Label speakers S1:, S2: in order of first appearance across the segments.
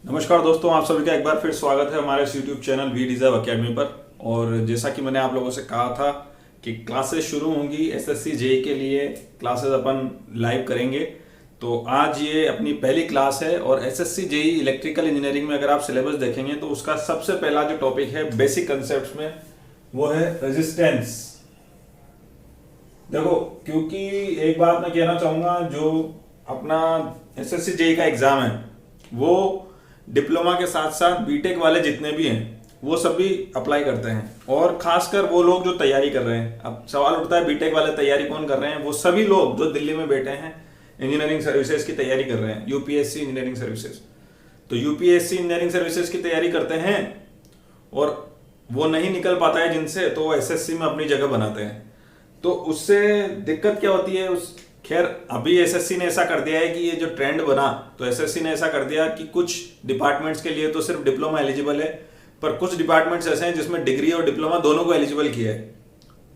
S1: नमस्कार दोस्तों, आप सभी का एक बार फिर स्वागत है हमारे YouTube channel We Deserve Academy पर। और जैसा कि मैंने आप लोगों से कहा था कि क्लासेस शुरू होंगी एसएससी जेई के लिए, क्लासेस अपन लाइव करेंगे। तो आज ये अपनी पहली क्लास है और एसएससी जेई इलेक्ट्रिकल इंजीनियरिंग में अगर आप सिलेबस देखेंगे तो उसका सबसे पहला जो टॉपिक है बेसिक कंसेप्ट में वो है रेजिस्टेंस। देखो, क्योंकि एक बात मैं कहना चाहूंगा, जो अपना एसएससी जेई का एग्जाम है वो डिप्लोमा के साथ साथ बीटेक वाले जितने भी हैं वो सभी अप्लाई करते हैं, और खासकर वो लोग जो तैयारी कर रहे हैं। अब सवाल उठता है बीटेक वाले तैयारी कौन कर रहे हैं? वो सभी लोग जो दिल्ली में बैठे हैं इंजीनियरिंग सर्विसेज की तैयारी कर रहे हैं, यूपीएससी इंजीनियरिंग सर्विसेज। तो यूपीएससी इंजीनियरिंग सर्विसेज की तैयारी करते हैं और वो नहीं निकल पाता है जिनसे, तो वो एसएससी में अपनी जगह बनाते हैं। तो उससे दिक्कत क्या होती है? खैर, अभी एसएससी ने ऐसा कर दिया है कि ये जो ट्रेंड बना, तो एसएससी ने ऐसा कर दिया कि कुछ डिपार्टमेंट्स के लिए तो सिर्फ डिप्लोमा एलिजिबल है, पर कुछ डिपार्टमेंट्स ऐसे हैं जिसमें डिग्री और डिप्लोमा दोनों को एलिजिबल किया है।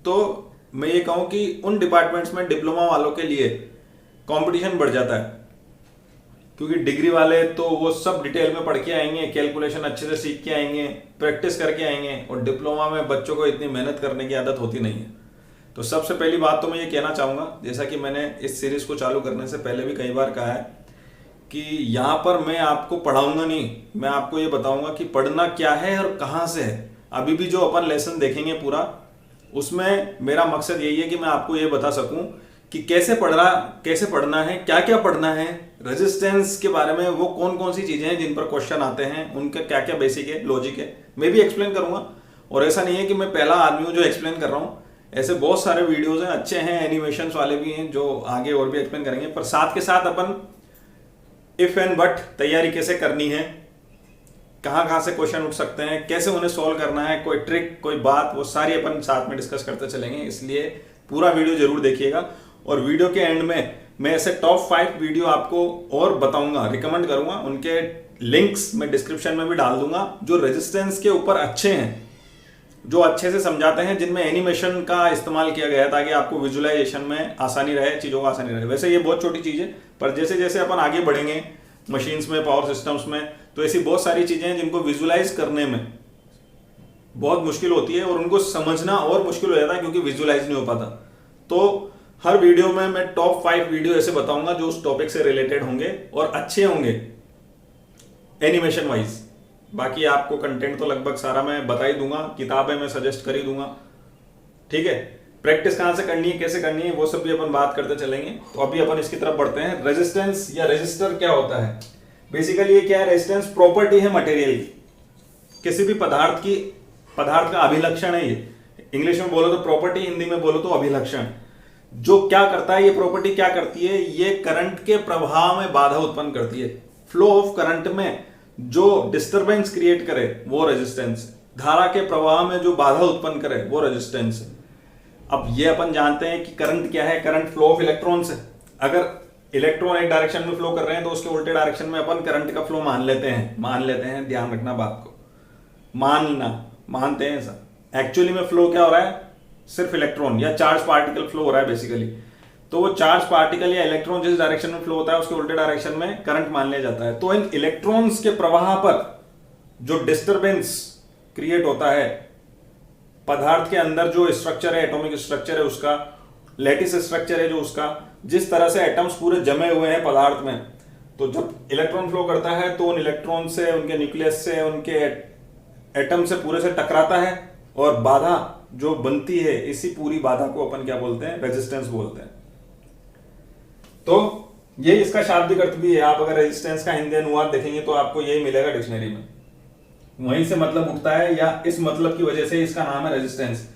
S1: तो मैं ये कहूं कि उन डिपार्टमेंट्स में डिप्लोमा वालों के लिए कंपटीशन बढ़ जाता है, क्योंकि डिग्री वाले तो वो सब डिटेल में पढ़ के आएंगे, कैलकुलेशन अच्छे से सीख के आएंगे, प्रैक्टिस करके आएंगे, और डिप्लोमा में बच्चों को इतनी मेहनत करने की आदत होती नहीं है। तो सबसे पहली बात तो मैं ये कहना चाहूँगा, जैसा कि मैंने इस सीरीज को चालू करने से पहले भी कई बार कहा है, कि यहाँ पर मैं आपको पढ़ाऊंगा नहीं, मैं आपको ये बताऊंगा कि पढ़ना क्या है और कहाँ से है। अभी भी जो अपन लेसन देखेंगे पूरा, उसमें मेरा मकसद यही है कि मैं आपको ये बता सकूं कि कैसे पढ़ना है, क्या क्या पढ़ना है, रेजिस्टेंस के बारे में वो कौन कौन सी चीजें हैं जिन पर क्वेश्चन आते हैं, उनका क्या क्या बेसिक है, लॉजिक है, मैं भी एक्सप्लेन करूंगा। और ऐसा नहीं है कि मैं पहला आदमी हूं जो एक्सप्लेन कर रहा हूं, ऐसे बहुत सारे वीडियोस हैं, अच्छे हैं, एनिमेशन वाले भी हैं जो आगे और भी एक्सप्लेन करेंगे। पर साथ के साथ अपन इफ एंड बट तैयारी कैसे करनी है, कहाँ कहाँ से क्वेश्चन उठ सकते हैं, कैसे उन्हें सॉल्व करना है, कोई ट्रिक, कोई बात, वो सारी अपन साथ में डिस्कस करते चलेंगे। इसलिए पूरा वीडियो जरूर देखिएगा। और वीडियो के एंड में मैं ऐसे टॉप 5 वीडियो आपको और बताऊंगा, रिकमेंड करूंगा, उनके लिंक्स मैं डिस्क्रिप्शन में भी डाल दूंगा, जो रेजिस्टेंस के ऊपर अच्छे हैं, जो अच्छे से समझाते हैं, जिनमें एनिमेशन का इस्तेमाल किया गया है ताकि आपको विजुअलाइजेशन में आसानी रहे, चीज़ों को आसानी रहे। वैसे ये बहुत छोटी चीज़ है, पर जैसे जैसे अपन आगे बढ़ेंगे मशीन्स में, पावर सिस्टम्स में, तो ऐसी बहुत सारी चीज़ें हैं जिनको विजुअलाइज करने में बहुत मुश्किल होती है, और उनको समझना और मुश्किल हो जाता है क्योंकि विजुअलाइज नहीं हो पाता। तो हर वीडियो में मैं टॉप 5 वीडियो ऐसे बताऊंगा जो उस टॉपिक से रिलेटेड होंगे और अच्छे होंगे एनिमेशन वाइज। बाकी आपको कंटेंट तो लगभग सारा मैं बता ही दूंगा, किताबें मैं सजेस्ट कर ही दूंगा, ठीक है। प्रैक्टिस कहां से करनी है, कैसे करनी है, वो सब भी अपन बात करते चलेंगे। तो अभी अपन इसकी तरफ बढ़ते हैं। रेजिस्टेंस या रेजिस्टर क्या होता है? बेसिकली ये क्या है? रेजिस्टेंस प्रॉपर्टी है मटेरियल की, किसी भी पदार्थ का अभिलक्षण है ये। इंग्लिश में बोलो तो प्रॉपर्टी, हिंदी में बोलो तो अभिलक्षण। जो क्या करता है, ये प्रॉपर्टी क्या करती है? ये करंट के प्रवाह में बाधा उत्पन्न करती है। फ्लो ऑफ करंट में जो डिस्टरबेंस क्रिएट करे वो रेजिस्टेंस, धारा के प्रवाह में जो बाधा उत्पन्न करे वो रेजिस्टेंस है। अब ये अपन जानते हैं कि करंट क्या है? करंट फ्लो ऑफ इलेक्ट्रॉन्स है। अगर इलेक्ट्रॉन एक डायरेक्शन में फ्लो कर रहे हैं तो उसके उल्टे डायरेक्शन में अपन करंट का फ्लो मान लेते हैं। ध्यान रखना बात को, मानते हैं ऐसा। एक्चुअली में फ्लो क्या हो रहा है? सिर्फ इलेक्ट्रॉन या चार्ज पार्टिकल फ्लो हो रहा है बेसिकली। तो वो चार्ज पार्टिकल या इलेक्ट्रॉन जिस डायरेक्शन में फ्लो होता है उसके उल्टे डायरेक्शन में करंट मान लिया जाता है। तो इन इलेक्ट्रॉन्स के प्रवाह पर जो डिस्टरबेंस क्रिएट होता है, पदार्थ के अंदर जो स्ट्रक्चर है, एटॉमिक स्ट्रक्चर है उसका, लैटिस स्ट्रक्चर है जो उसका, जिस तरह से एटम्स पूरे जमे हुए हैं पदार्थ में, तो जब इलेक्ट्रॉन फ्लो करता है तो उन इलेक्ट्रॉन से, उनके न्यूक्लियस से, उनके एटम से पूरे से टकराता है, और बाधा जो बनती है, इसी पूरी बाधा को अपन क्या बोलते हैं? रेजिस्टेंस बोलते हैं। तो ये इसका शाब्दिक अर्थ भी है। आप अगर रेजिस्टेंस का हिंदी अनुवाद देखेंगे तो आपको यही मिलेगा डिक्शनरी में, वहीं से मतलब उठता है, या इस मतलब की वजह से इसका नाम है रेजिस्टेंस।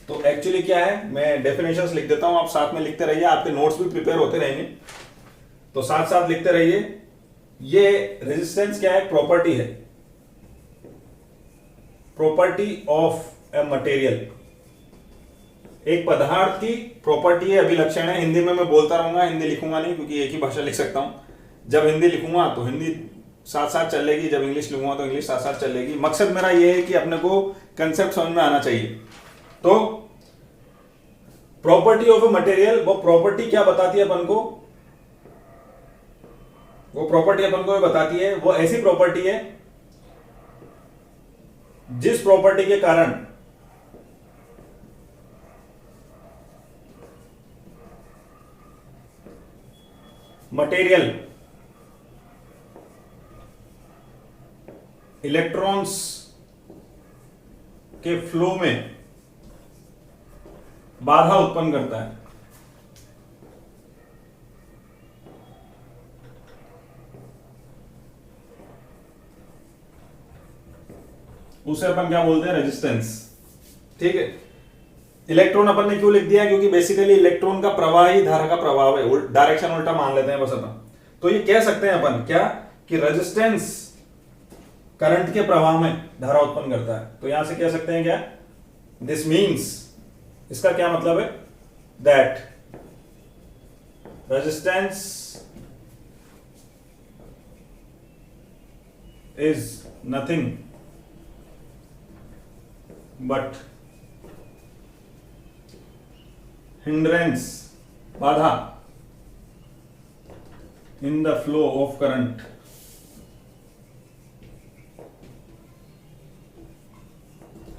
S1: तो एक्चुअली क्या है, मैं डेफिनेशंस लिख देता हूं, आप साथ में लिखते रहिए, आपके नोट्स भी प्रिपेयर होते रहेंगे, तो साथ साथ लिखते रहिए। ये रेजिस्टेंस क्या है? प्रॉपर्टी है, प्रॉपर्टी ऑफ ए मटेरियल, एक पदार्थ की प्रॉपर्टी है, अभिलक्षण है। हिंदी में मैं बोलता रहूंगा, हिंदी लिखूंगा नहीं क्योंकि एक ही भाषा लिख सकता हूं। जब हिंदी लिखूंगा तो हिंदी साथ साथ चलेगी, जब इंग्लिश लिखूंगा तो इंग्लिश साथ साथ चलेगी। मकसद मेरा यह है कि अपने को कंसेप्ट समझ में आना चाहिए। तो प्रॉपर्टी ऑफ ए मटेरियल, वो प्रॉपर्टी क्या बताती है अपन को? वो प्रॉपर्टी अपन को ये बताती है, वो ऐसी प्रॉपर्टी है जिस प्रॉपर्टी के कारण मटेरियल इलेक्ट्रॉन्स के फ्लो में बाधा उत्पन्न करता है। उसे अपन क्या बोलते हैं? रेजिस्टेंस। ठीक है, इलेक्ट्रॉन अपन ने क्यों लिख दिया? क्योंकि बेसिकली इलेक्ट्रॉन का प्रवाह ही धारा का प्रभाव है, डायरेक्शन उल्टा मान लेते हैं बस अपन। तो ये कह सकते हैं अपन क्या कि रेजिस्टेंस करंट के प्रवाह में धारा उत्पन्न करता है। तो यहां से कह सकते हैं क्या? दिस मीन्स, इसका क्या मतलब है? That resistance is nothing but hindrance, बाधा in the flow of current.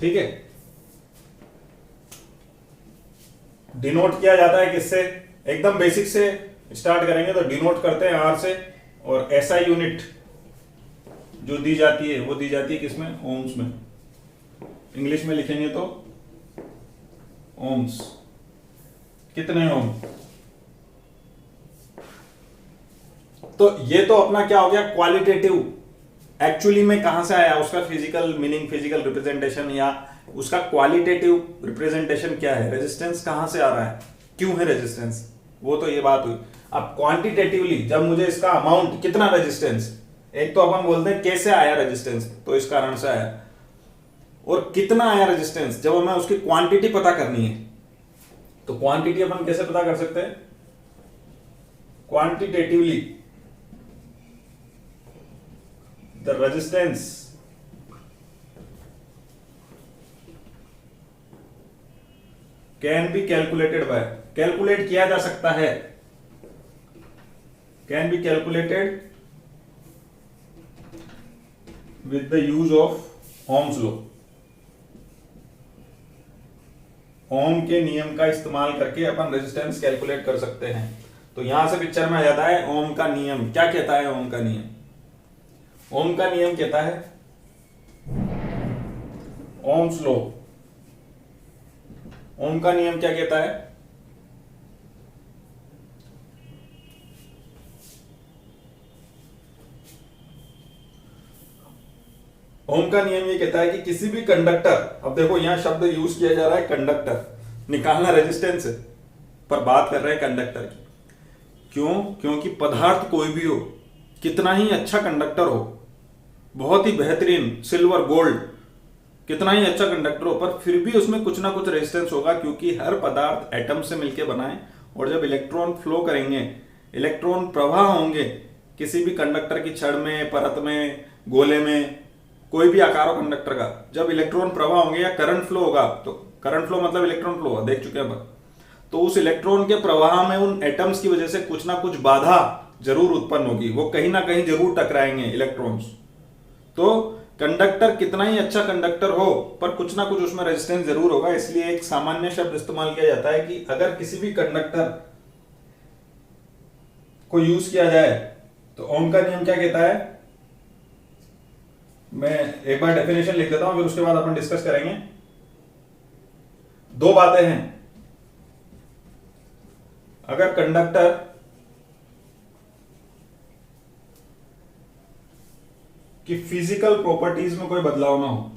S1: ठीक है, डिनोट किया जाता है किससे? एकदम बेसिक से स्टार्ट करेंगे तो डिनोट करते हैं आर से, और एसआई यूनिट जो दी जाती है वो दी जाती है किसमें? ओम्स में। इंग्लिश में लिखेंगे तो ओम्स। कितने ओम? तो ये तो अपना क्या हो गया? क्वालिटेटिव। एक्चुअली में कहां से आया उसका फिजिकल मीनिंग, फिजिकल रिप्रेजेंटेशन, या उसका क्वालिटेटिव रिप्रेजेंटेशन क्या है? रेजिस्टेंस कहां से आ रहा है, क्यों है रेजिस्टेंस, वो तो ये बात हुई। अब क्वांटिटेटिवली जब मुझे इसका अमाउंट, कितना रेजिस्टेंस, एक तो अपन बोलते हैं कैसे आया रेजिस्टेंस, तो इस कारण से आया, और कितना आया रेजिस्टेंस, जब हमें उसकी क्वांटिटी पता करनी है तो क्वांटिटी अपन कैसे पता कर सकते हैं? Quantitatively the resistance can be calculated by, calculate किया जा सकता है, can be calculated with the use of Ohm's law. Ohm के नियम का इस्तेमाल करके अपन रेजिस्टेंस कैलकुलेट कर सकते हैं। तो यहां से पिक्चर में आ जाता है ओम का नियम। क्या कहता है ओम का नियम? ओम का नियम कहता है, ओम्स लॉ, ओम का नियम क्या कहता है? ओम का नियम ये कहता है कि किसी भी कंडक्टर, अब देखो यहां शब्द यूज किया जा रहा है कंडक्टर, निकालना रेजिस्टेंस है पर बात कर रहे हैं कंडक्टर की। क्यों? क्योंकि पदार्थ कोई भी हो, कितना ही अच्छा कंडक्टर हो, बहुत ही बेहतरीन सिल्वर गोल्ड, कितना ही अच्छा कंडक्टर हो, पर फिर भी उसमें कुछ ना कुछ रेजिस्टेंस होगा, क्योंकि हर पदार्थ एटम से मिलकर बना है। और जब इलेक्ट्रॉन फ्लो करेंगे, इलेक्ट्रॉन प्रवाह होंगे किसी भी कंडक्टर की छड़ में, परत में, गोले में, कोई भी आकार हो कंडक्टर का, जब इलेक्ट्रॉन प्रवाह होंगे या करंट फ्लो होगा, तो करंट फ्लो मतलब इलेक्ट्रॉन फ्लो होगा, देख चुके हैं। तो उस इलेक्ट्रॉन के प्रवाह में उन एटम्स की वजह से कुछ ना कुछ बाधा जरूर उत्पन्न होगी, वो कहीं ना कहीं जरूर टकराएंगे इलेक्ट्रॉन्स। तो कंडक्टर कितना ही अच्छा कंडक्टर हो, पर कुछ ना कुछ उसमें रेजिस्टेंस जरूर होगा। इसलिए एक सामान्य शब्द इस्तेमाल किया जाता है कि अगर किसी भी कंडक्टर को यूज किया जाए तो ओम का नियम क्या कहता है? मैं एक बार डेफिनेशन लिख देता हूं, फिर उसके बाद अपन डिस्कस करेंगे। दो बातें हैं। अगर कंडक्टर की फिजिकल प्रॉपर्टीज में कोई बदलाव ना हो,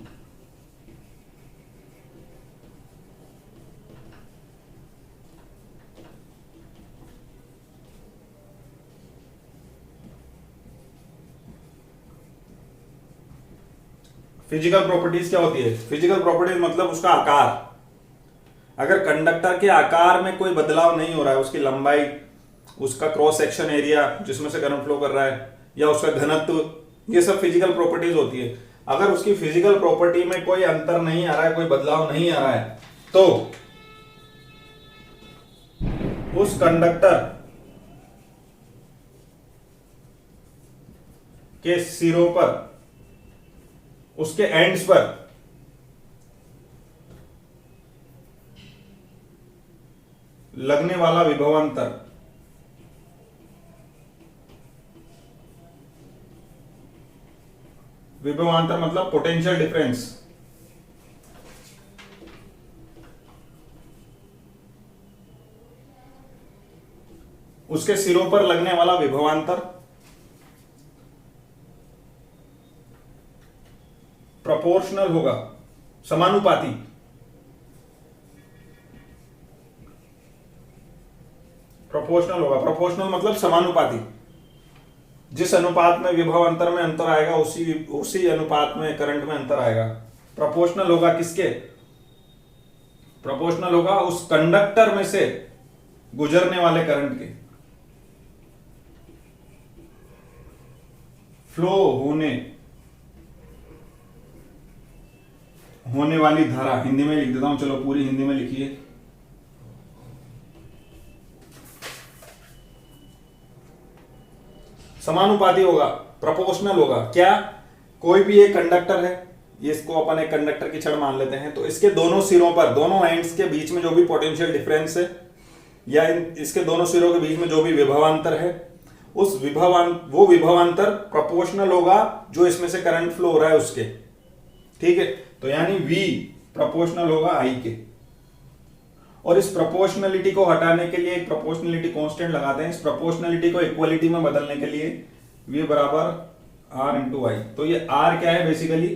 S1: फिजिकल प्रॉपर्टीज क्या होती है? फिजिकल प्रॉपर्टीज मतलब उसका आकार। अगर कंडक्टर के आकार में कोई बदलाव नहीं हो रहा है, उसकी लंबाई, उसका क्रॉस सेक्शन एरिया जिसमें से करंट फ्लो कर रहा है, या उसका घनत्व, ये सब फिजिकल प्रॉपर्टीज होती है। अगर उसकी फिजिकल प्रॉपर्टी में कोई अंतर नहीं आ रहा है, कोई बदलाव नहीं आ रहा है, तो उस कंडक्टर के सिरों पर, उसके एंड्स पर लगने वाला विभवांतर मतलब पोटेंशियल डिफरेंस, उसके सिरों पर लगने वाला विभवांतर प्रोपोर्शनल होगा, समानुपाती, प्रोपोर्शनल मतलब समानुपाती। जिस अनुपात में विभव अंतर में अंतर आएगा उसी अनुपात में करंट में अंतर आएगा। प्रोपोर्शनल होगा किसके? प्रोपोर्शनल होगा उस कंडक्टर में से गुजरने वाले करंट के, फ्लो होने वाली धारा। हिंदी में लिख देता हूं, चलो पूरी हिंदी में लिखिए। समानुपाती होगा, प्रोपोर्शनल होगा। क्या? कोई भी एक कंडक्टर है, ये इसको अपन एक कंडक्टर की छड़ मान लेते हैं, तो इसके दोनों सिरों पर, दोनों एंड्स के बीच में जो भी पोटेंशियल डिफरेंस है या इसके दोनों सिरों के बीच में जो भी विभवांतर है, वो विभवांतर प्रोपोर्शनल होगा जो इसमें से करंट फ्लो हो रहा है उसके। ठीक है, तो यानी V प्रोपोर्शनल होगा I के। और इस प्रोपोर्शनलिटी को हटाने के लिए एक प्रोपोर्शनलिटी कांस्टेंट लगाते हैं। इस प्रोपोर्शनलिटी को इक्वलिटी में बदलने के लिए V बराबर R इंटू आई। तो ये R क्या है? बेसिकली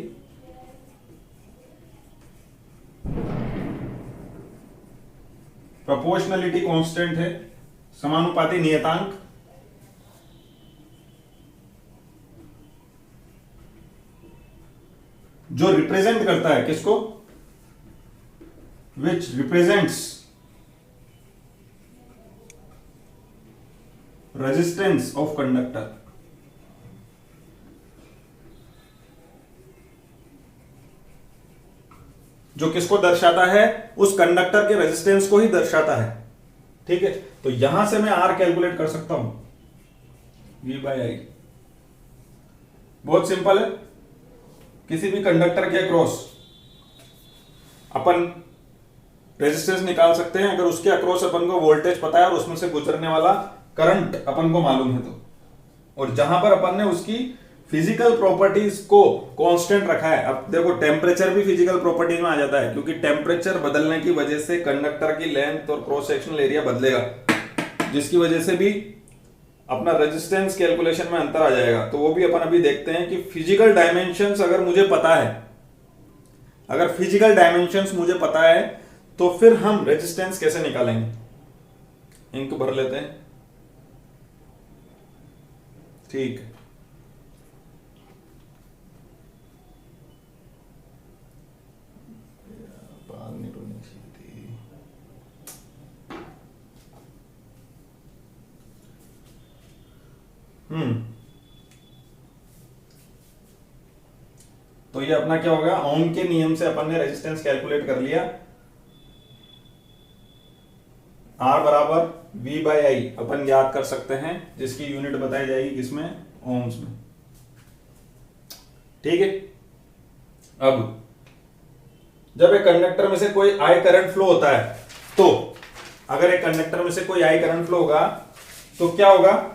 S1: प्रोपोर्शनलिटी कांस्टेंट है, समानुपाती नियतांक, जो रिप्रेजेंट करता है किसको? विच रिप्रेजेंट्स रेजिस्टेंस ऑफ कंडक्टर। जो किसको दर्शाता है? उस कंडक्टर के रेजिस्टेंस को ही दर्शाता है। ठीक है, तो यहां से मैं R कैलकुलेट कर सकता हूं, V बाई आई। बहुत सिंपल है। किसी भी कंडक्टर के अक्रॉस अपन रेजिस्टेंस निकाल सकते हैं अगर उसके अक्रॉस अपन को वोल्टेज पता है और उसमें से गुजरने वाला करंट अपन को मालूम है तो। और जहां पर अपन ने उसकी फिजिकल प्रॉपर्टीज को कांस्टेंट रखा है। अब देखो टेम्परेचर भी फिजिकल प्रॉपर्टीज में आ जाता है, क्योंकि टेम्परेचर बदलने की वजह से कंडक्टर की लेंथ और क्रॉस सेक्शनल एरिया बदलेगा, जिसकी वजह से भी अपना रेजिस्टेंस कैलकुलेशन में अंतर आ जाएगा। तो वो भी अपन अभी देखते हैं कि फिजिकल डायमेंशंस अगर मुझे पता है, अगर फिजिकल डायमेंशंस मुझे पता है तो फिर हम रेजिस्टेंस कैसे निकालेंगे। इंक भर लेते हैं। ठीक, तो ये अपना क्या होगा? ओम के नियम से अपन ने रेजिस्टेंस कैलकुलेट कर लिया। R बराबर V बाई आई अपन याद कर सकते हैं, जिसकी यूनिट बताई जाएगी किसमें? ओम्स में। ठीक है, अब जब एक कंडक्टर में से कोई I करंट फ्लो होता है, तो अगर एक कंडक्टर में से कोई I करंट फ्लो होगा तो क्या होगा?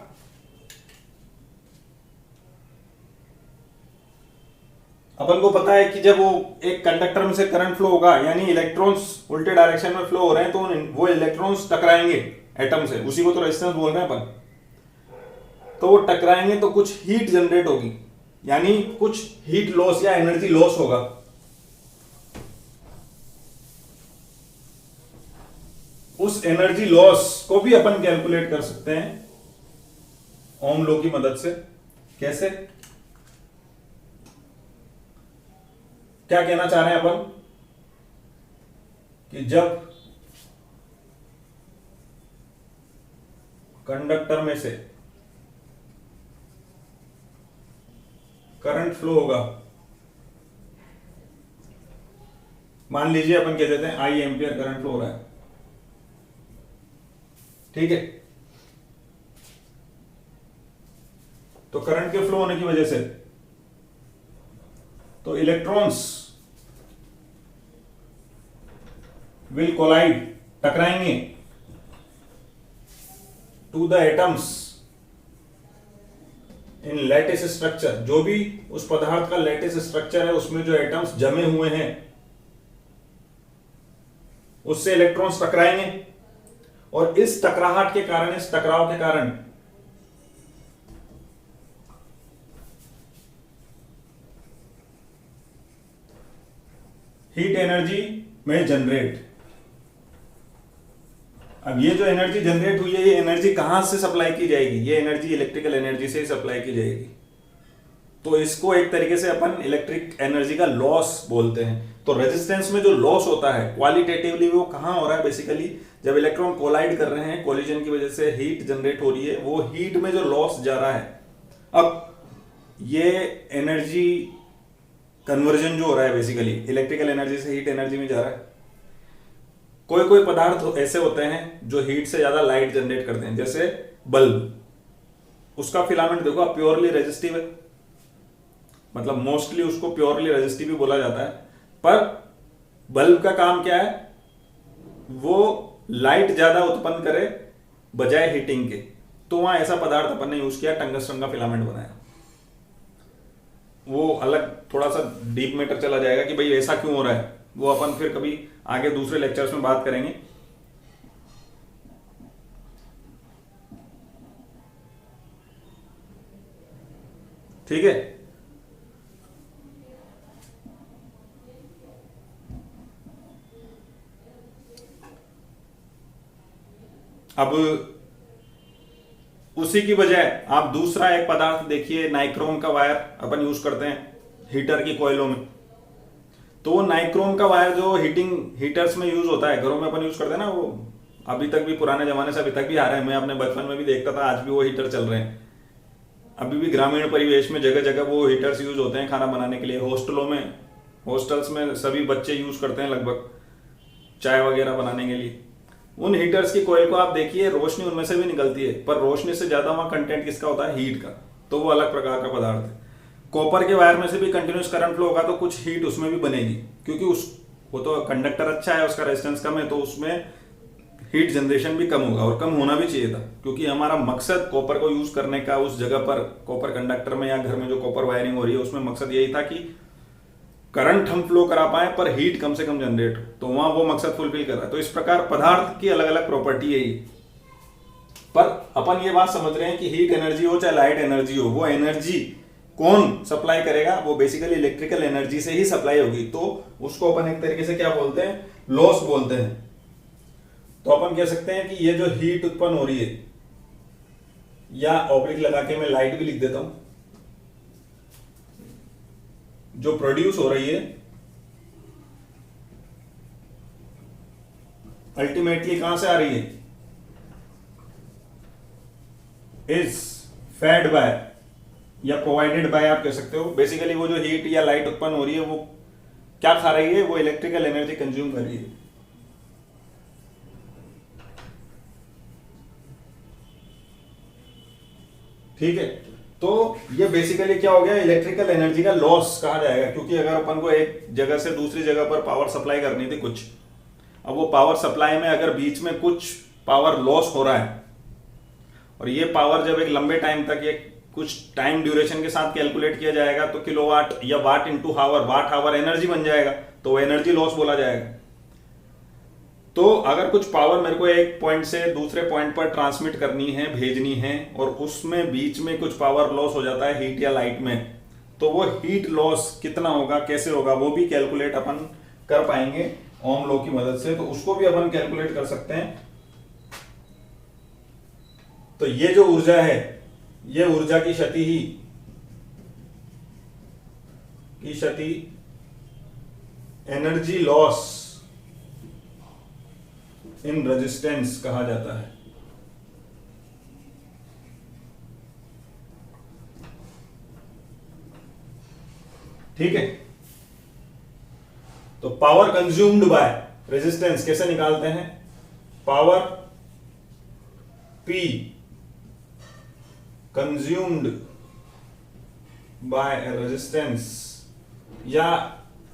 S1: अपन को पता है कि जब वो एक कंडक्टर में से करंट फ्लो होगा, यानी इलेक्ट्रॉन्स उल्टे डायरेक्शन में फ्लो हो रहे हैं, तो वो इलेक्ट्रॉन्स टकराएंगे एटम से, उसी को तो रेजिस्टेंस बोल रहे हैं अपन। तो वो टकराएंगे तो कुछ हीट जनरेट होगी, यानी कुछ हीट लॉस या एनर्जी लॉस होगा। उस एनर्जी लॉस को भी अपन कैलकुलेट कर सकते हैं ओम लॉ की मदद से। कैसे? क्या कहना चाह रहे हैं अपन कि जब कंडक्टर में से करंट फ्लो होगा, मान लीजिए अपन कह देते हैं आई एम्पियर करंट फ्लो हो रहा है। ठीक है, तो करंट के फ्लो होने की वजह से तो इलेक्ट्रॉन्स विल कोलाइड, टकराएंगे, to the atoms in lattice structure. जो भी उस पदार्थ का लैटिस स्ट्रक्चर है उसमें जो एटम्स जमे हुए हैं उससे इलेक्ट्रॉन्स टकराएंगे, और इस टकराहट के कारण, इस टकराव के कारण हीट एनर्जी में जनरेट। अब ये जो एनर्जी जनरेट हुई है, ये एनर्जी कहां से सप्लाई की जाएगी? ये एनर्जी इलेक्ट्रिकल एनर्जी से ही सप्लाई की जाएगी। तो इसको एक तरीके से अपन इलेक्ट्रिक एनर्जी का लॉस बोलते हैं। तो रेजिस्टेंस में जो लॉस होता है क्वालिटेटिवली वो कहां हो रहा है? बेसिकली जब इलेक्ट्रॉन कोलाइड कर रहे हैं, कोलिजन की वजह से हीट जनरेट हो रही है, वो हीट में जो लॉस जा रहा है, अब ये एनर्जी कन्वर्जन जो हो रहा है बेसिकली इलेक्ट्रिकल एनर्जी से हीट एनर्जी में जा रहा है। कोई कोई पदार्थ ऐसे होते हैं जो हीट से ज्यादा लाइट जनरेट करते हैं, जैसे बल्ब। उसका फिलामेंट देखो आप, प्योरली रेजिस्टिव है, मतलब मोस्टली उसको प्योरली रेजिस्टिव भी बोला जाता है। पर बल्ब का काम क्या है? वो लाइट ज्यादा उत्पन्न करे बजाय हीटिंग के। तो वहां ऐसा पदार्थ अपन ने यूज किया, टंगस्टन का फिलामेंट बनाया। वो अलग थोड़ा सा डीप मैटर चला जाएगा कि भाई ऐसा क्यों हो रहा है, वो अपन फिर कभी आगे दूसरे लेक्चर्स में बात करेंगे। ठीक है, अब उसी की बजाय आप दूसरा एक पदार्थ देखिए, नाइक्रोम का वायर अपन यूज करते हैं हीटर की कोयलों में। तो वो नाइक्रोम का वायर जो हीटर्स में यूज होता है, घरों में अपन यूज करते हैं ना, वो अभी तक भी पुराने जमाने से अभी तक भी आ रहे हैं। मैं अपने बचपन में भी देखता था, आज भी वो हीटर चल रहे हैं। अभी भी ग्रामीण परिवेश में जगह जगह वो हीटर्स यूज होते हैं खाना बनाने के लिए। हॉस्टलों में, हॉस्टल्स में सभी बच्चे यूज करते हैं लगभग चाय वगैरह बनाने के लिए। उन हीटर्स की कोयल को आप देखिए, रोशनी उनमें से भी निकलती है, पर रोशनी से ज्यादा वहां कंटेंट किसका होता है? हीट का। तो वो अलग प्रकार का पदार्थ है। कॉपर के वायर में से भी कंटिन्यूस करंट फ्लो होगा तो कुछ हीट उसमें भी बनेगी, क्योंकि वो तो कंडक्टर अच्छा है, उसका रेजिस्टेंस कम है, तो उसमें हीट जनरेशन भी कम होगा, और कम होना भी चाहिए था, क्योंकि हमारा मकसद कॉपर को यूज करने का उस जगह पर, कॉपर कंडक्टर में या घर में जो कॉपर वायरिंग हो रही है उसमें मकसद यही था कि करंट हम फ्लो करा पाए पर हीट कम से कम जनरेट हो। तो वहां वो मकसद फुलफिल कर रहा है। तो इस प्रकार पदार्थ की अलग अलग प्रॉपर्टी है ये। पर अपन ये बात समझ रहे हैं कि हीट एनर्जी हो चाहे लाइट एनर्जी हो, वो एनर्जी कौन सप्लाई करेगा? वो बेसिकली इलेक्ट्रिकल एनर्जी से ही सप्लाई होगी। तो उसको अपन एक तरीके से क्या बोलते हैं? लॉस बोलते हैं। तो अपन कह सकते हैं कि ये जो हीट उत्पन्न हो रही है, या ऑब्लिक लगा के मैं लाइट भी लिख देता हूं, जो प्रोड्यूस हो रही है अल्टीमेटली कहां से आ रही है? इज फेड बाय या प्रोवाइडेड बाय, आप कह सकते हो। बेसिकली वो जो हीट या लाइट उत्पन्न हो रही है वो क्या खा रही है? वो इलेक्ट्रिकल एनर्जी कंज्यूम कर रही है। ठीक है, तो ये बेसिकली क्या हो गया? इलेक्ट्रिकल एनर्जी का लॉस कहा जाएगा, क्योंकि अगर अपन को एक जगह से दूसरी जगह पर पावर सप्लाई करनी थी कुछ, अब वो पावर सप्लाई में अगर बीच में कुछ पावर लॉस हो रहा है, और ये पावर जब एक लंबे टाइम तक, ये कुछ टाइम ड्यूरेशन के साथ कैलकुलेट किया जाएगा, तो किलोवाट या वाट इंटू हावर, वाट हावर एनर्जी बन जाएगा, तो एनर्जी लॉस बोला जाएगा। तो अगर कुछ पावर मेरे को एक पॉइंट से दूसरे पॉइंट पर ट्रांसमिट करनी है, भेजनी है, और उसमें बीच में कुछ पावर लॉस हो जाता है हीट या लाइट में, तो वो हीट लॉस कितना होगा, कैसे होगा, वो भी कैलकुलेट अपन कर पाएंगे ओम लॉ की मदद से। तो उसको भी अपन कैलकुलेट कर सकते हैं। तो ये जो ऊर्जा है, ये ऊर्जा की क्षति एनर्जी लॉस इन रेजिस्टेंस कहा जाता है। ठीक है, तो पावर कंज्यूम्ड बाय रेजिस्टेंस कैसे निकालते हैं? Power P consumed by resistance, या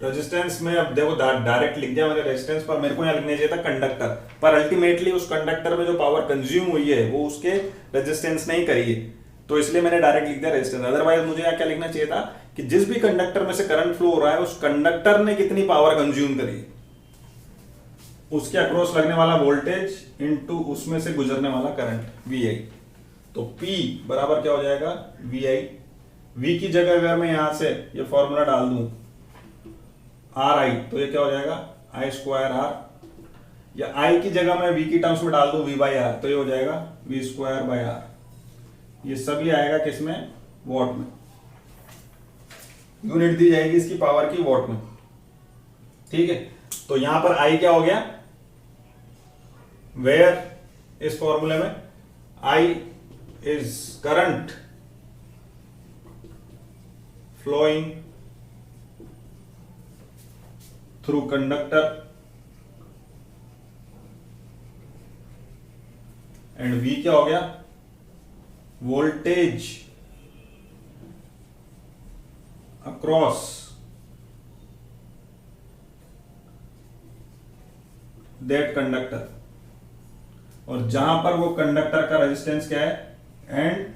S1: रेजिस्टेंस में अब देखो डायरेक्ट लिख दिया मैंने रेजिस्टेंस, पर मेरे को यहाँ लिखना चाहिए था कंडक्टर, पर अल्टीमेटली उस कंडक्टर में जो पावर कंज्यूम हुई है वो उसके रेजिस्टेंस ने ही करी है, तो इसलिए मैंने डायरेक्ट लिख दिया रेजिस्टेंस। अदरवाइज मुझे यहाँ क्या लिखना चाहिए था कि जिस भी कंडक्टर में से करंट फ्लो हो रहा है उस कंडक्टर ने कितनी पावर कंज्यूम करी, उसके अक्रॉस लगने वाला वोल्टेज इनटू उसमें से गुजरने वाला करंट VI। तो P बराबर क्या हो जाएगा VI। V की जगह अगर मैं यहां से ये फॉर्मूला डाल दूं RI, तो ये क्या हो जाएगा I स्क्वायर R, या I की जगह मैं V की टर्म्स में डाल दूं V बाई R, तो ये हो जाएगा V स्क्वायर बाई R। ये सभी आएगा किसमें, वॉट में, यूनिट दी जाएगी इसकी पावर की वॉट में, ठीक है। तो यहां पर I क्या हो गया, वेयर इस फॉर्मूले में I is current flowing through conductor and V क्या हो गया, वोल्टेज अक्रॉस दैट कंडक्टर, और जहां पर वो कंडक्टर का रेजिस्टेंस क्या है, एंड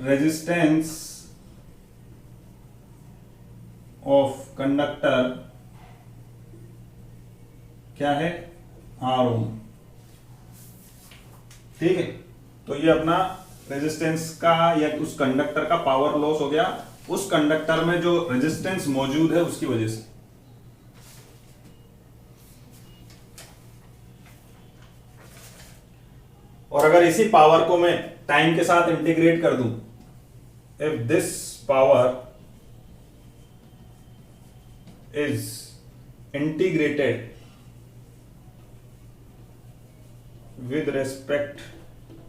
S1: रेजिस्टेंस ऑफ कंडक्टर क्या है, R ओम, ठीक है। तो ये अपना रेजिस्टेंस का या उस कंडक्टर का पावर लॉस हो गया, उस कंडक्टर में जो रेजिस्टेंस मौजूद है उसकी वजह से। और अगर इसी पावर को मैं टाइम के साथ इंटीग्रेट कर दूं, if this power is integrated with respect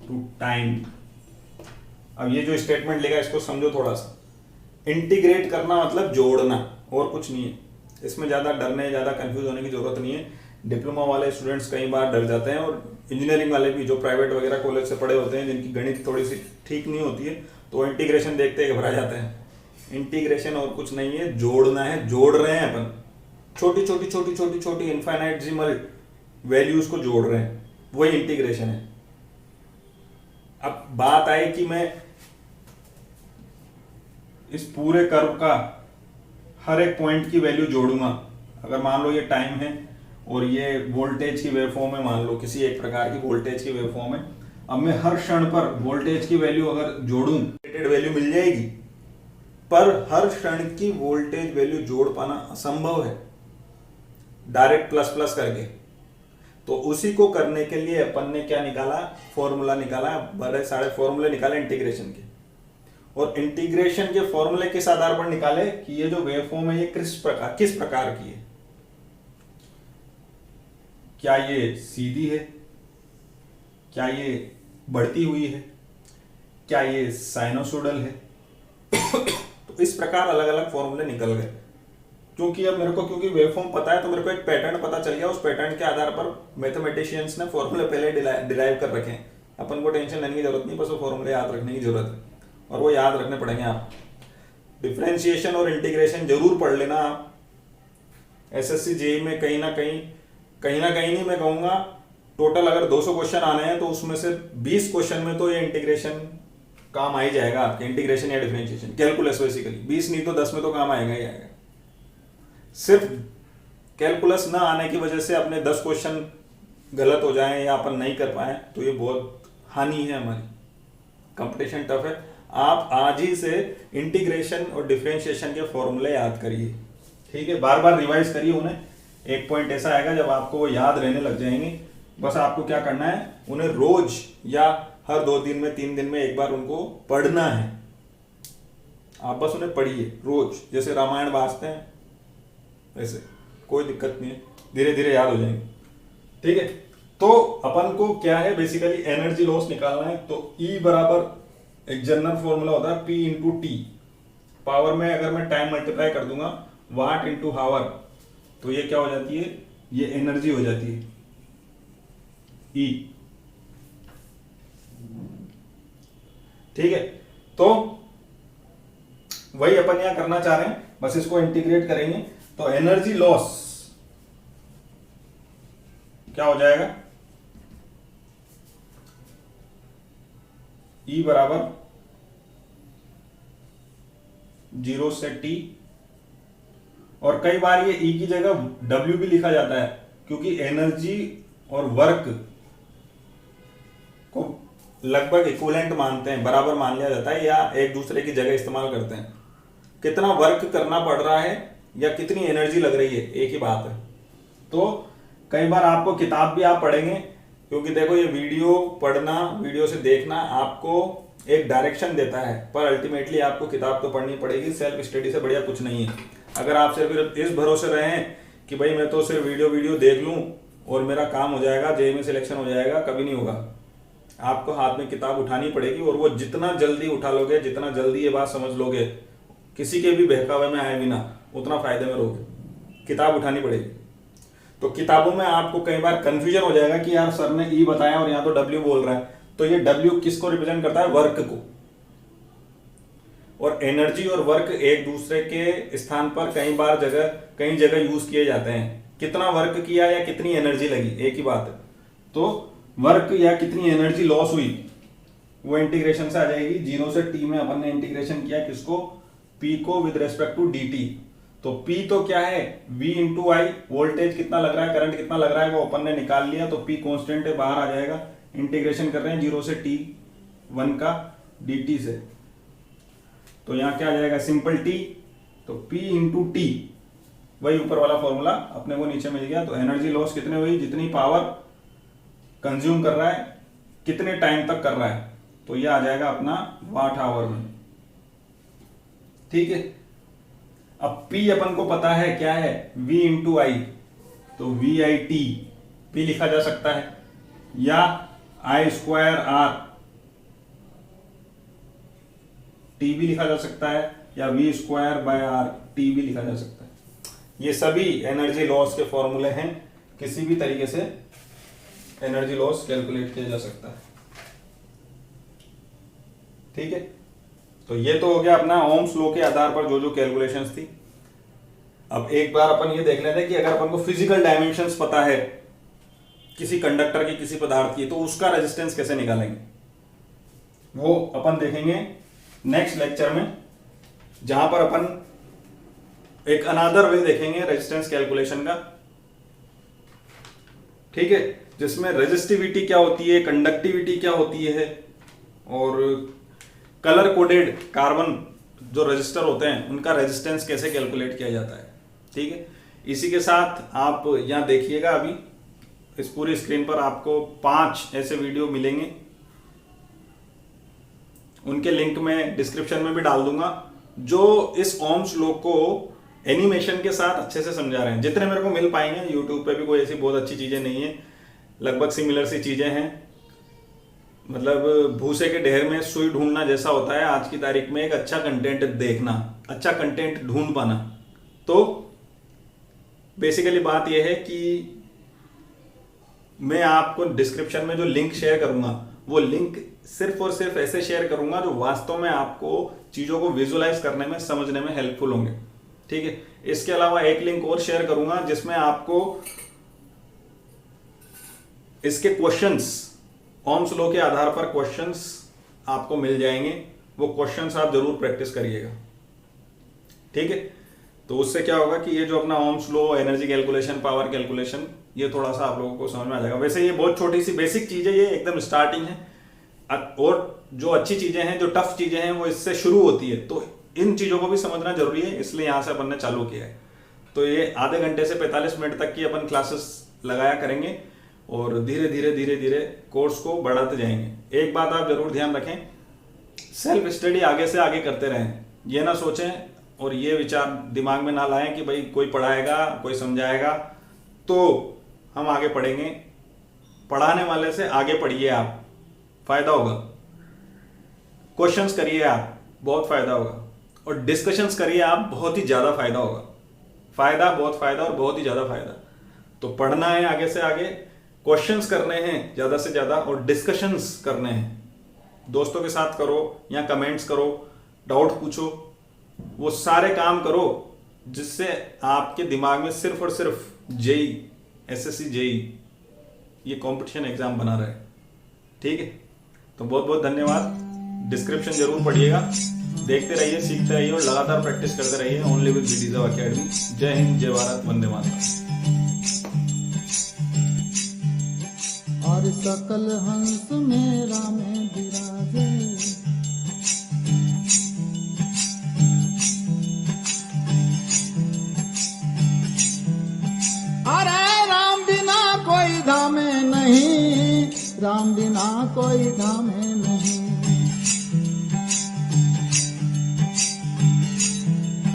S1: to time. अब ये जो स्टेटमेंट लेगा इसको समझो थोड़ा सा, इंटीग्रेट करना मतलब जोड़ना, और कुछ नहीं है इसमें, ज्यादा डरने ज्यादा कंफ्यूज होने की जरूरत नहीं है। डिप्लोमा वाले स्टूडेंट्स कई बार डर जाते हैं, और इंजीनियरिंग वाले भी जो प्राइवेट वगैरह कॉलेज से पढ़े होते हैं, जिनकी गणित थोड़ी सी ठीक नहीं होती है, तो इंटीग्रेशन देखते ही घबरा जाते हैं। इंटीग्रेशन और कुछ नहीं है, जोड़ना है, जोड़ रहे हैं अपन, छोटी छोटी छोटी छोटी छोटी इनफाइनाइटेसिमल वैल्यूज को जोड़ रहे हैं, वही इंटीग्रेशन है। अब बात आई कि मैं इस पूरे कर्व का हर एक पॉइंट की वैल्यू जोड़ूंगा। अगर मान लो ये टाइम है और ये वोल्टेज की वेवफॉर्म है, मान लो किसी एक प्रकार की वोल्टेज की वेवफॉर्म है, अब मैं हर क्षण पर वोल्टेज की वैल्यू अगर जोड़ूं, रेटेड वैल्यू मिल जाएगी, पर हर क्षण की वोल्टेज वैल्यू जोड़ पाना असंभव है डायरेक्ट प्लस प्लस करके। तो उसी को करने के लिए अपन ने क्या निकाला, फॉर्मूला निकाला, बड़े सारे फॉर्मूले निकाले इंटीग्रेशन के, और इंटीग्रेशन के फॉर्मूले किस आधार पर निकाले कि ये जो वेवफॉर्म है ये किस प्रकार की है। क्या ये सीधी है, क्या ये बढ़ती हुई है, क्या ये साइनोसोडल है। तो इस प्रकार अलग अलग फॉर्मूले निकल गए, क्योंकि अब मेरे को क्योंकि वेवफॉर्म पता है तो मेरे को एक पैटर्न पता चल गया। उस पैटर्न के आधार पर मैथमेटिशियंस ने फॉर्मूले पहले डिराइव कर रखे हैं, अपन को टेंशन लेने की जरूरत नहीं, बस वो फॉर्मूले याद रखने की जरूरत है, और वो याद रखने पड़ेंगे। आप डिफरेंशिएशन और इंटीग्रेशन जरूर पढ़ लेना। आप एसएससी जेईई में कहीं ना कहीं नहीं, मैं कहूंगा टोटल अगर 200 क्वेश्चन आने हैं तो उसमें से 20 क्वेश्चन में तो ये इंटीग्रेशन काम आ ही जाएगा आपके, इंटीग्रेशन या डिफरेंशिएशन, कैलकुलस बेसिकली 20 नहीं तो 10 में तो काम आएगा ही आएगा। सिर्फ कैलकुलस ना आने की वजह से अपने 10 क्वेश्चन गलत हो जाएं या अपन नहीं कर पाए तो ये बहुत हानि है हमारी। कंपटीशन टफ है। आप आज ही से इंटीग्रेशन और डिफरेंशिएशन के फॉर्मूले याद करिए, ठीक है, बार बार रिवाइज करिए उन्हें। एक पॉइंट ऐसा आएगा जब आपको वो याद रहने लग जाएंगे, बस आपको क्या करना है, उन्हें रोज या हर 2 दिन में 3 दिन में एक बार उनको पढ़ना है। आप बस उन्हें पढ़िए रोज, जैसे रामायण वाचते हैं वैसे, कोई दिक्कत नहीं है, धीरे धीरे याद हो जाएंगे, ठीक है। तो अपन को क्या है, बेसिकली एनर्जी लॉस निकालना है। तो E बराबर एक जनरल फॉर्मूला होता है P इंटू टी, पावर में अगर मैं टाइम मल्टीप्लाई कर दूंगा वाट इंटू हावर, तो ये क्या हो जाती है, ये एनर्जी हो जाती है E। ठीक है, तो वही अपन यहां करना चाह रहे हैं, बस इसको इंटीग्रेट करेंगे तो एनर्जी लॉस क्या हो जाएगा, E बराबर 0 से T, और कई बार ये E की जगह W भी लिखा जाता है क्योंकि एनर्जी और वर्क को लगभग इक्विवेलेंट मानते हैं, बराबर मान लिया जाता है, या एक दूसरे की जगह इस्तेमाल करते हैं। कितना वर्क करना पड़ रहा है या कितनी एनर्जी लग रही है, एक ही बात है। तो कई बार आपको किताब भी आप पढ़ेंगे, क्योंकि देखो ये वीडियो पढ़ना, वीडियो से देखना आपको एक डायरेक्शन देता है, पर अल्टीमेटली आपको किताब तो पढ़नी पड़ेगी। सेल्फ स्टडी से बढ़िया कुछ नहीं है। अगर आप सिर्फ इस भरोसे रहे कि भाई मैं तो सिर्फ वीडियो देख लूं और मेरा काम हो जाएगा, जेईई में सिलेक्शन हो जाएगा, कभी नहीं होगा। आपको हाथ में किताब उठानी पड़ेगी, और वो जितना जल्दी उठा लोगे, जितना जल्दी ये बात समझ लोगे, किसी के भी बहकावे में आए बिना, उतना फायदे में रहोगे। किताब उठानी पड़ेगी। तो किताबों में आपको कई बार कंफ्यूजन हो जाएगा कि यार सर ने ई बताया और यहाँ तो डब्ल्यू बोल रहा है, तो ये डब्ल्यू किसको रिप्रेजेंट करता है, वर्क को। और एनर्जी और वर्क एक दूसरे के स्थान पर कई जगह यूज किए जाते हैं। कितना वर्क किया या कितनी एनर्जी लगी, एक ही बात है। तो वर्क या कितनी एनर्जी लॉस हुई वो इंटीग्रेशन से आ जाएगी। 0 से T में अपन ने इंटीग्रेशन किया किसको, P को विद रेस्पेक्ट टू dt। तो P तो क्या है, V इंटू आई, वोल्टेज कितना लग रहा है, करंट कितना लग रहा है वो अपन ने निकाल लिया, तो P कांस्टेंट है, बाहर आ जाएगा। इंटीग्रेशन कर रहे हैं 0 से T1 का dt से, तो यहां क्या आ जाएगा, सिंपल T, तो P इंटू टी, वही ऊपर वाला फॉर्मूला अपने को नीचे मिल गया। तो एनर्जी लॉस कितने हुई, जितनी पावर कंज्यूम कर रहा है, कितने टाइम तक कर रहा है, तो ये आ जाएगा अपना वाट आवर में। ठीक है, अब P अपन को पता है क्या है, V इंटू आई, तो VIT P लिखा जा सकता है, या I स्क्वायर R T भी लिखा जा सकता है, या V square by R T भी लिखा जा सकता है। ये सभी एनर्जी लॉस के फॉर्मूले हैं, किसी भी तरीके से एनर्जी लॉस कैलकुलेट किया जा सकता है। ठीक है, तो ये तो हो गया अपना ओम्स लॉ के आधार पर जो जो कैलकुलेशंस थी। अब एक बार अपन ये देख लेते हैं कि अगर अपन को फिजिकल डायमेंशंस पता है किसी कंडक्टर की, किसी पदार्थ की, तो उसका रेजिस्टेंस कैसे निकालेंगे वो अपन देखेंगे नेक्स्ट लेक्चर में, जहां पर अपन एक अनदर वे देखेंगे रेजिस्टेंस कैलकुलेशन का। ठीक है, जिसमें रेजिस्टिविटी क्या होती है, कंडक्टिविटी क्या होती है, और कलर कोडेड कार्बन जो रजिस्टर होते हैं उनका रेजिस्टेंस कैसे कैलकुलेट किया जाता है। ठीक है, इसी के साथ आप यहां देखिएगा, अभी इस पूरी स्क्रीन पर आपको 5 ऐसे वीडियो मिलेंगे, उनके लिंक मैं डिस्क्रिप्शन में भी डाल दूंगा, जो इस ओम्स लॉ को एनिमेशन के साथ अच्छे से समझा रहे हैं। जितने मेरे को मिल पाएंगे, यूट्यूब पे भी कोई ऐसी बहुत अच्छी चीजें नहीं है, लगभग सिमिलर सी चीजें हैं। मतलब भूसे के ढेर में सुई ढूंढना जैसा होता है आज की तारीख में एक अच्छा कंटेंट देखना, अच्छा कंटेंट ढूंढ पाना। तो बेसिकली बात यह है कि मैं आपको डिस्क्रिप्शन में जो लिंक शेयर करूंगा, वो लिंक सिर्फ और सिर्फ ऐसे शेयर करूंगा जो वास्तव में आपको चीजों को विजुअलाइज करने में, समझने में हेल्पफुल होंगे। ठीक है, इसके अलावा एक लिंक और शेयर करूंगा जिसमें आपको इसके क्वेश्चंस, ओम्स लॉ के आधार पर क्वेश्चंस आपको मिल जाएंगे, वो क्वेश्चंस आप जरूर प्रैक्टिस करिएगा। ठीक है, तो उससे क्या होगा कि ये जो अपना Ohm's law, energy calculation, power calculation, ये थोड़ा सा आप लोगों को समझ में आ जाएगा। वैसे ये बहुत छोटी सी बेसिक चीजें, ये एकदम स्टार्टिंग है, और जो अच्छी चीजें हैं, जो टफ चीजें हैं, वो इससे शुरू होती है। तो इन चीजों को भी समझना जरूरी है, इसलिए यहां से अपन ने चालू किया है। तो ये आधे घंटे से 45 मिनट तक की अपन क्लासेस लगाया करेंगे, और धीरे धीरे धीरे धीरे कोर्स को बढ़ाते जाएंगे। एक बात आप जरूर ध्यान रखें, सेल्फ स्टडी आगे से आगे करते रहें। ये ना सोचें और ये विचार दिमाग में ना लाएं कि भाई कोई पढ़ाएगा, कोई समझाएगा तो हम आगे पढ़ेंगे। पढ़ाने वाले से आगे पढ़िए आप, फायदा होगा। क्वेश्चंस करिए आप, बहुत फायदा होगा। और डिस्कशंस करिए आप, बहुत ही ज्यादा फायदा होगा। फायदा, बहुत फायदा, और बहुत ही ज्यादा फायदा। तो पढ़ना है आगे से आगे, क्वेश्चंस करने हैं ज्यादा से ज्यादा, और डिस्कशंस करने हैं। दोस्तों के साथ करो या कमेंट्स करो, डाउट पूछो, वो सारे काम करो जिससे आपके दिमाग में सिर्फ और सिर्फ जेई, एसएससी जेई ये कंपटीशन एग्जाम बना रहे। ठीक है, तो बहुत बहुत धन्यवाद। डिस्क्रिप्शन जरूर पढ़िएगा, देखते रहिए, सीखते रहिए और लगातार प्रैक्टिस करते रहिए ओनली विद विदिशा अकेडमी। जय हिंद, जय भारत, वंदे मातरम।
S2: और सकल हंस मेरा में विराजे, अरे राम बिना कोई धामे नहीं, राम बिना कोई धामे